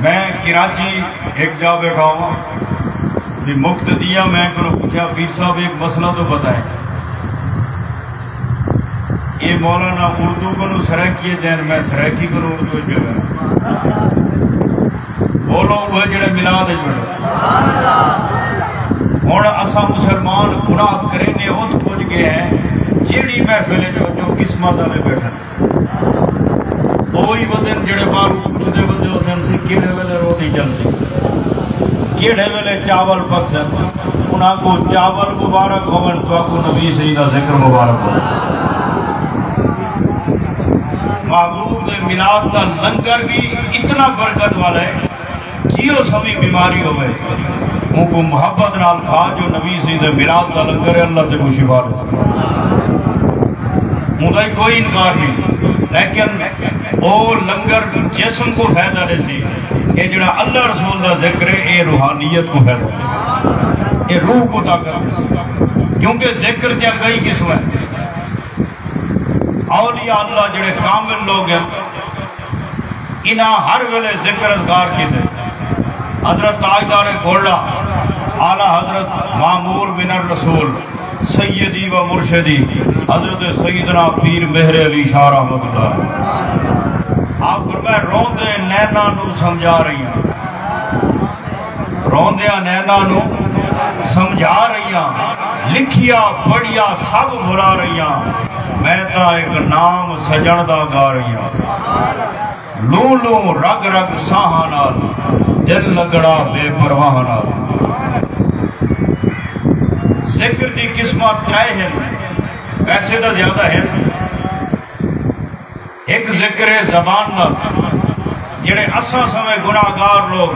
میں کراچی ایک جا بیٹھا ہوں کہ مقتدیہ میں کو پوچھا پیر صاحب ایک مسئلہ تو بتائیں، یہ مولانا اردو کو سرائکی جین میں سرائکی کو اردو جو ہے بولو وہ جڑے ملاد جڑے ہوں اسا مسلمان گناہ کرنے ات پہنچ گئے ہیں جیڑی محفل جو قسمت والے بیٹھے وہی بدن جڑے باہر پوچھتے بندے ہو سن سی کہڑے ویلے روٹی چل سی کہڑے ویلے چاول پک سن انہاں کو چاول مبارک ہون تو کو نبی صحیح کا ذکر مبارک ہو محبوب دے میلاد کا لنگر بھی اتنا برکت والا ہے جیو سبھی بیماری ہوئے ان کو محبت نال کھا جو نبی صحیح دے میلاد کا لنگر ہے اللہ تے کو شفا دے مجھے کوئی انکار نہیں لیکن وہ لنگر جسم کو فائدہ دے سی یہ جڑا اللہ رسول دا ذکر ہے یہ روحانیت کو فائدہ دے سی یہ روح کو طاقت دے سی کیونکہ ذکر دیا کئی قسم ہے اولیاء اللہ جڑے کامل لوگ ہیں انہاں ہر ویلے ذکر اذکار کی دے حضرت تاجدار گھوڑا اعلیٰ حضرت معمور بن الرسول سیدی و مرشدی حضرت سیدنا پیر مہر علی شاہ رحمت اللہ آپ فرمائے روندے نینا نو سمجھا رہی ہیں روندے نینا نو سمجھا رہی ہیں لکھیا پڑھیا سب بھلا رہی ہیں میں تا ایک نام سجن دا گا رہی ہیں لوں لوں رگ رگ ساہاں نال دل لگڑا بے پرواہ نال ذکر دی قسمت ترائے ہیں پیسے دا زیادہ ہے ایک ذکر ہے زبان نال جڑے اساں سمے گناہگار لوگ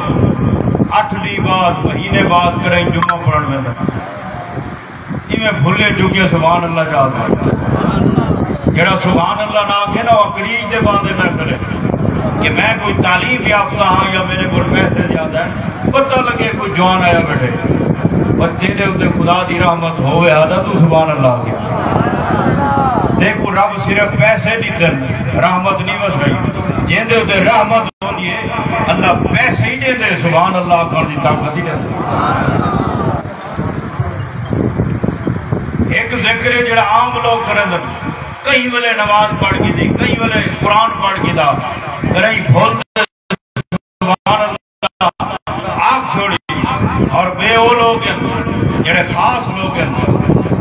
8 دی بعد مہینے بعد کریں جمعہ پڑھن میں میں بھولے چکے سبحان اللہ چاہتا ہے جڑا سبحان اللہ نہ آکھے نا اکڑیج دے باندے میں کرے کہ میں کوئی تعلیم یافتہ ہاں یا میرے کو پیسے زیادہ ہے پتہ لگے کوئی جوان آیا بیٹھے اور تیرے ہوتے خدا دی رحمت ہوئے آدھا تو سبحان اللہ کیا دیکھو رب صرف پیسے نہیں دن رحمت نہیں بس رہی جیندے ہوتے رحمت ہونی ہے اللہ پیسے ہی دے سبحان اللہ کر دی طاقت ہی دے ایک ذکر ہے جڑا عام لوگ کریں دن کئی ویلے نماز پڑھ کی تھی کئی ویلے قرآن پڑھ کی تھا کریں بھول سبحان اللہ آنکھ چھوڑی اور بے او لوگ ہیں جڑے خاص لوگ ہیں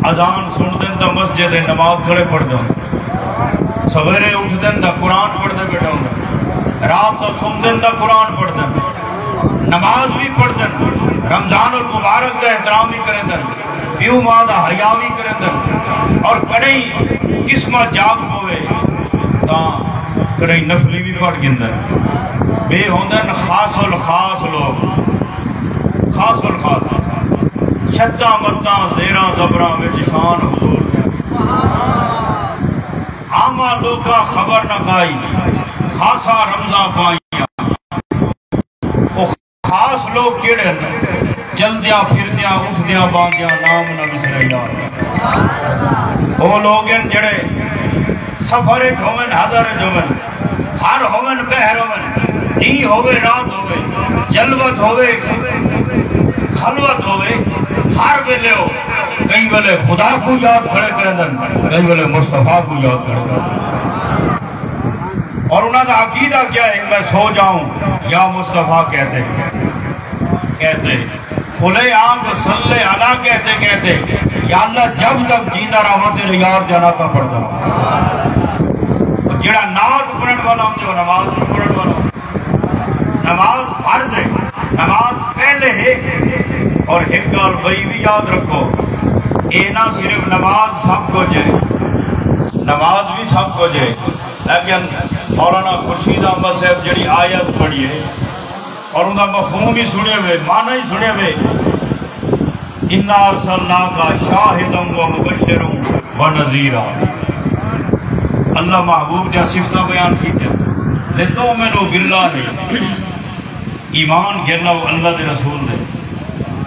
اذان سن دن تا مسجد نماز کھڑے پڑھ دیں سویرے اٹھ دن تا قرآن پڑھ دیں بیٹھا ہوں رات تا سن دن تا قرآن پڑھ دیں نماز بھی پڑھ دیں رمضان المبارک دا احترام بھی کریں دیں پیو ماں دا حیا بھی کریں دیں اور کڑیں قسمت جاگ ہوئے تا کڑیں نفلی بھی پڑھ گندیں بے ہوندن خاص الخاص لوگ خاص الخاص چھتا متاں زیران زبران میں جشان حضور عامہ لوگاں خبر نہ کائی خاصا رمضان پائیاں وہ خاص لوگ کیڑے جلدیاں پھردیاں اٹھدیاں باندیاں نام نہ بسرائیاں وہ لوگ ہیں جڑے سفر ایک ہومن ہزار جومن ہر ہومن بہر ہومن نہیں ہوئے رات ہوئے جلوت ہوئے خلوت ہوئے ہر ویلے ہو کئی ویلے خدا کو یاد کھڑے کریں کئی ویلے مصطفیٰ کو یاد کھڑے کریں اور انہوں نے عقیدہ کیا ہے میں سو جاؤں یا مصطفیٰ کہتے کھلے آنکھ صلی علیہ کہتے یا اللہ جب تک جیندہ رہا تیرے یار جناتا پڑھتا جڑا نماز پڑھن والا ہم جو نماز پڑھن والا نماز فرض ہے نماز پہلے ہے اور ایک گال بھائی بھی یاد رکھو اے نہ صرف نماز سب کچھ ہے نماز بھی سب کچھ ہے لیکن مولانا خورشید احمد صاحب جڑی آیت پڑھی ہے اور ان کا مفہوم ہی سنے ہوئے معنی ہی سنے ہوئے اِنَّا أَرْسَلْنَاكَ شَاهِدًا وَمُبَشِّرًا وَنَذِيرًا اللہ محبوب جا صفتہ بیان کیتے لِتُؤْمِنُوا بِاللَّهِ ایمان گرنا اللہ دے رسول دے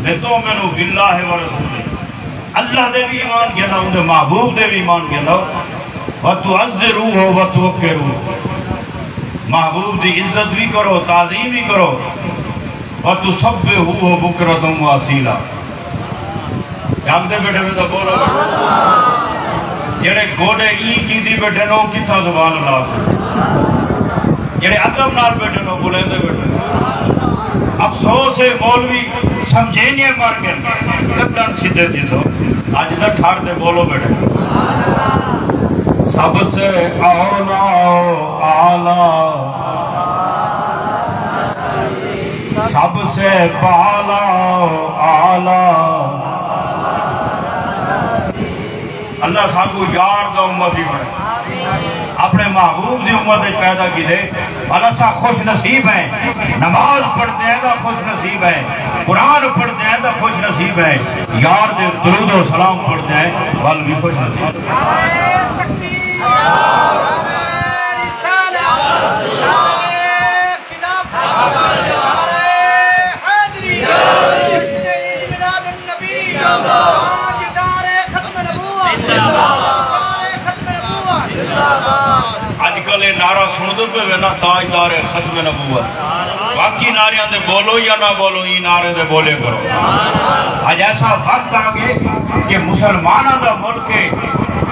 لِتُؤْمِنُوا بِاللَّهِ وَرَسُولِهِ اللہ دے بھی ایمان گرنا ان دے محبوب دے بھی ایمان گرنا وَتُعَزِّرُوهُ وَتُوَقِّرُوهُ محبوب دی عزت بھی کرو، تعظیم بھی کرو. وَتُسَبِّحُوهُ بُكْرَةً وَأَصِيلًا. جاگدے بیٹھے میں تو بولو جڑے گوڑے کی دی بیٹھے نو کتھا زبان اللہ سے، جڑے عدم نال بیٹھے نو بلندے بیٹھے. افسوس ہے مولوی سمجھینے مر گئے کٹن سیدھے چیزوں. آج دا ٹھار دے بولو بیٹھے. سب سے اولا اعلیٰ، سب سے بالا اعلیٰ. اللہ صاحب کو یار دا امت ہی بڑھے، اپنے محبوب دی امت پیدا کی دے. اللہ صاحب خوش نصیب ہیں، نماز پڑھتے ہیں تو خوش نصیب ہیں، قرآن پڑھتے ہیں تو خوش نصیب ہیں، یار دے درود و سلام پڑھتے ہیں بل بھی خوش نصیب ہیں. آج کل یہ نعرہ سن دو پہ وینا تاجدار ختم نبوت. باقی نعریاں دے بولو یا نہ بولو، یہ نعرے دے بولے کرو. آج ایسا وقت آگے کہ مسلمانہ دا ملک ہے،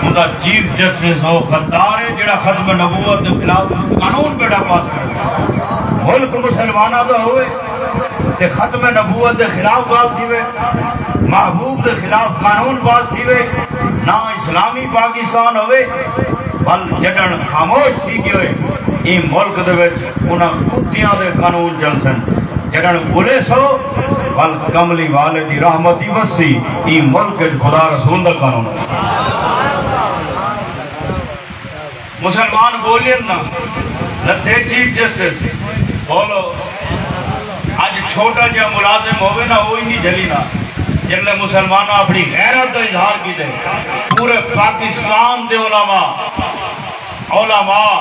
اندھا چیف جسٹس ہو غدار ہے جڑا ختم نبوت دے خلاف قانون بیٹا پاس کرے. ملک مسلمانہ دا ہوئے تے ختم نبوت دے خلاف بات دیوے، محبوب دے خلاف قانون پاس دیوے. نہ اسلامی پاکستان ہوئے بل جڑن خاموش تھی گئے این ملک دے وچ انہاں کتیاں دے قانون چل سن. جڑن بولے سو بل کملی والے دی رحمتی وسی این ملک خدا رسول دا قانون ہے. مسلمان بولیں نا لدھے چیف جسٹس بولو. آج چھوٹا جا ملازم ہوئے نا ہوئی نہیں جلی نا جنہے مسلمانہ اپنی غیرت کا اظہار کی دے. پورے پاکستان دے علماء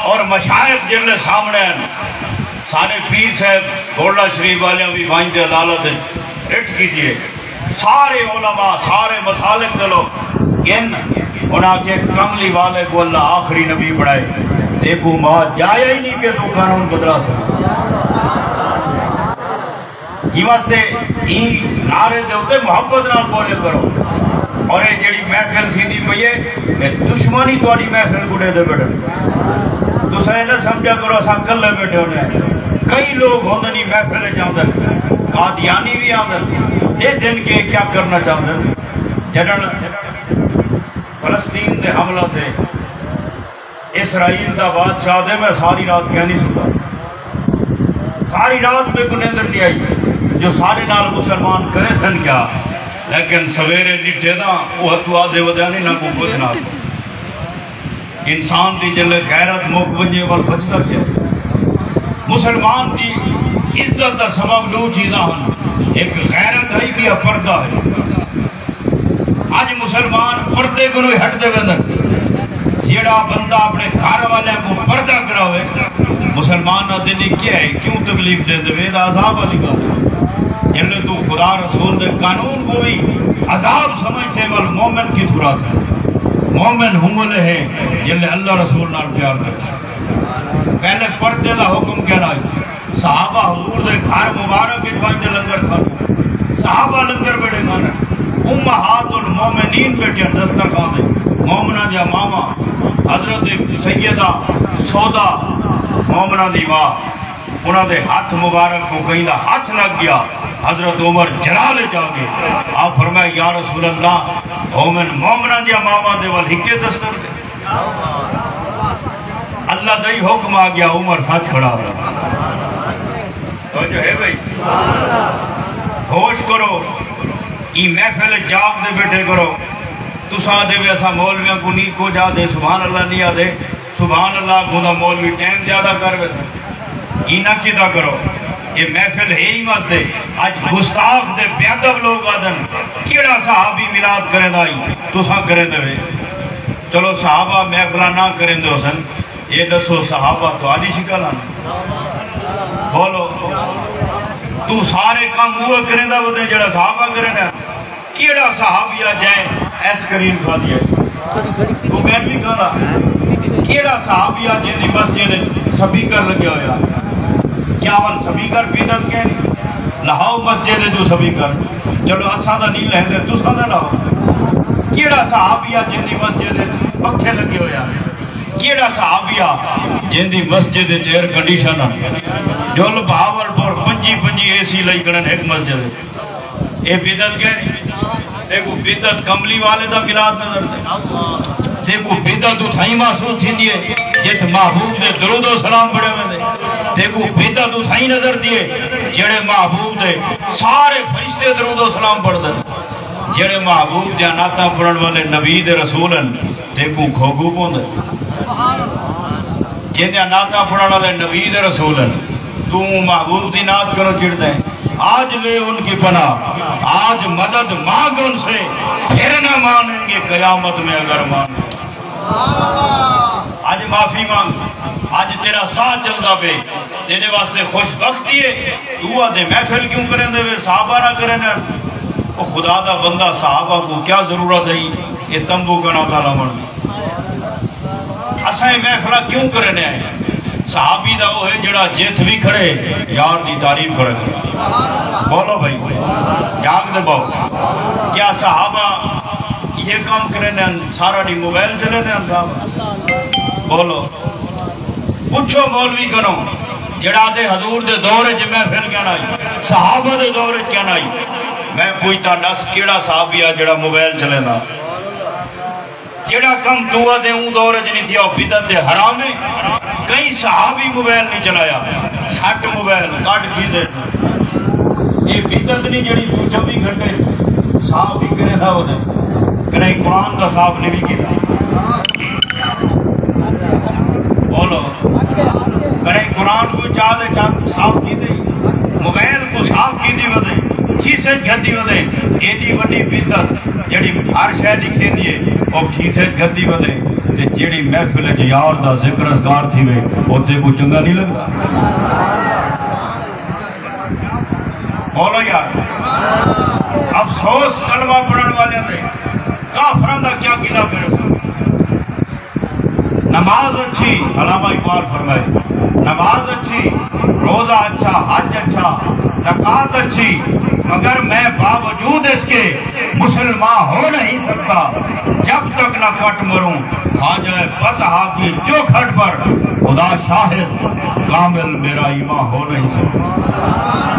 اور مشائخ جنہے سامنے ہیں، سارے پیر صاحب گولڈا شریف والے بھی بائیں دے عدالت اٹھ کیجئے. سارے علماء سارے مسالک دلو انہاں کے کملی والے کو اللہ آخری نبی بڑھائے. دیکھو ماں جایا ہی نہیں کہ تو قانون بدلا سکتا. یہ واسطے این نعرے دے ہوتے محبت نال بولے کرو. اور یہ جڑی محفل تھی دی پئی ہے دشمنی تواڈی محفل گڑے دے بیٹھے. تساں نہ سمجھا کرو اساں کلے بیٹھے ہونے. کئی لوگ ہوندے نہیں محفل چاہندے، قادیانی بھی آندے. یہ دن کے کیا کرنا چاہندے؟ جڑن فلسطین دے حملہ تھے، اسرائیل دا بادشاہ دے میں ساری رات کہہ نہیں سکتا. ساری رات میں کوئی نیندر نہیں آئی. جو سارے نال مسلمان کرے سن کیا، لیکن سویرے ڈٹھے دا وہ ہتوا دے ودیا نہیں نہ کو کچھ نہ. انسان دی جلے غیرت موک ونجے وال بچتا کیا. مسلمان دی عزت دا سبب دو چیزاں ہن، ایک غیرت ہے بھی پردہ ہے. آج مسلمان پردے کو نہیں ہٹ دے وندر. جیڑا بندہ اپنے گھر والے کو پردہ کرا ہوئے مسلمان نہ دینی کیا ہے، کیوں تکلیف دے دے وید عذاب علی کا. جلے تو خدا رسول دے قانون کو بھی عذاب سمجھ سے مل مومن کی تھوڑا سے. مومن ہمولے ہیں جلے اللہ رسول نال پیار کرے. پہلے پردے دا حکم کہنا ہے. صحابہ حضور دے گھر مبارک اتفاق دے لنگر کھانے، صحابہ لنگر بیٹھے کھانے. امہات المومنین بیٹھے دسترخوان دے. مومنہ دیا ماما حضرت سیدہ سودا مومنہ دی ماں، انہاں دے ہاتھ مبارک کو کہیں دا ہاتھ لگ گیا. حضرت عمر جلالے جاگے آپ فرمائے یا رسول اللہ مومنہ دیا ماما دے وال ہکے دستر دے. اللہ دائی حکم آ گیا، عمر سچ کھڑا رہا. تو جو ہے بھئی ہوش کرو، ای محفل جاگ دے بیٹھے کرو. تو سا دے بھی ایسا مولویاں کو نہیں کو جا دے سبحان اللہ نہیں آ دے. سبحان اللہ کو دا مولوی ٹائم زیادہ کر ویسا ای نہ کیتا کرو. یہ محفل ہے ہی واسطے آج گستاخ دے بیادب لوگ آدن کیڑا صحابی میلاد کریں دائی تو ساں کریں دے. چلو صحابہ محفلہ نہ کریں دے حسن، یہ دسو صحابہ تو آلی شکل آنا بولو. تو سارے کام ہوئے کریں دا وہ دے جڑا صحابہ کریں دے. کیڑا صحابیہ جائیں ایس کریم کھا دیا تو بیت بھی کھا دا. کیڑا صحابیہ جن دی مسجد سپیکر لگے ہویا کیا ول سپیکر بدعت کے لاؤ مسجد جو سپیکر چلو اساں دا نہیں لہندے تساں دا لاؤ کیڑا صحابیہ جن دی مسجد پکھے لگے ہویا کیڑا صحابیہ جن دی مسجد ایئر کنڈیشن جول بہاول پور 5 اے سی لئی کڑن ایک مسجد اے بدعت کے دیکھو بدعت کملی والے دا میلاد نظر دے دیکھو بدعت اتھائی محسوس تھی دیئے جت محبوب دے درود و سلام پڑھے ہوئے دے دیکھو بدعت اتھائی نظر دیئے جڑے محبوب دے سارے فرشتے درود و سلام پڑھ دے جڑے محبوب دے نعتاں پڑھن والے نبی دے رسولن دیکھو کھوگو پون دے جن دے نعتاں پڑھن والے نبی دے رسولن تو محبوب دی نعت کرو چڑھ دیں آج لے ان کی پناہ آج مدد مانگ ان سے پھر نہ مانیں گے قیامت میں اگر مانگ آج معافی مانگ آج تیرا ساتھ چلتا پہ تیرے واسطے خوش بختی ہے تو آدھے محفل کیوں کریں دے صحابہ نہ کریں وہ خدا دا بندہ صحابہ کو کیا ضرورت ہے یہ تمبو کنا تھا لمن اسائیں محفلہ کیوں کرنے ہیں صحابی دا وہ ہے جڑا جیت بھی کھڑے یار دی تعریف کھڑے بولو بھائی جاگ دے باؤ کیا صحابہ یہ کام کرنے ہیں سارا دی موبائل چلے ہیں صحابہ بولو پوچھو مولوی کنو جڑا دے حضور دے دورے جی محفل کیا نائی صحابہ دے دورے کیا نائی میں پوچھتا نس کیڑا صحابیہ جڑا موبائل چلے نا جڑا کم دعا دے اون دورے جنی تھی اور بدعت دے حرام ہے کئی صحابی موبائل نہیں چلایا سٹ موبائل کٹ چیزیں یہ بدعت نہیں جڑی تو 24 گھنٹے صاحب ہی کرے تھا وہ دے کرے قرآن کا صاحب نہیں بھی کیا بولو کرے قرآن کو چاہ دے صاحب کی دے موبائل کو صاحب کی دی وہ دے کھیسے گھتی وہ دے ایڈی وڈی بدعت جڑی ہر شے لکھے دیے اور کھیسے گھتی وہ دے جیڑی محفل یار دا ذکر اذکار تھی وے اوتے کو چنگا نہیں لگتا بولو یار افسوس کلمہ پڑھن والے تھے کافران دا کیا گلا کرے نماز اچھی علامہ اقبال فرمائے نماز اچھی روزہ اچھا حج اچھا زکوٰۃ اچھی مگر میں باوجود اس کے مسلمان ہو نہیں سکتا جب تک نہ کٹ مروں کھا جائے فتح کی چوکھٹ پر خدا شاہد کامل میرا ایمان ہو نہیں سکتا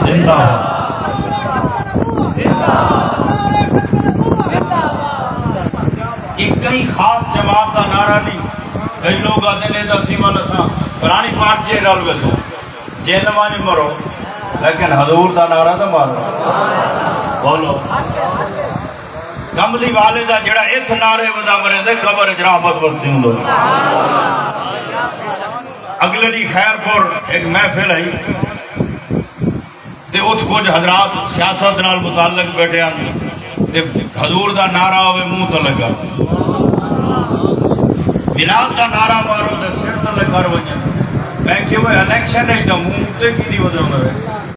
زندہ ایک کئی خاص جماعت کا نعرہ نہیں کئی لوگ آتے ہیں دا سیما لساں پرانی پارٹ جے رل ویسو جے نمانی مرو لیکن حضور دا نعرہ دا مارو بولو کملی والے دا جڑا ایتھ نعرے ودا مرے دے قبر اجرابت بسی ہوں دو اگلے دی خیر پور ایک محفل ہے تے اتھ کچھ حضرات سیاست نال متعلق بیٹھے ہیں تے حضور دا نعرہ ہوئے منہ تو لگا بلاد دا نعرہ مارو دے سر تو لگا رو میں کہ وہ الیکشن ہے دا منہ تے کی دی وجہ ہوئے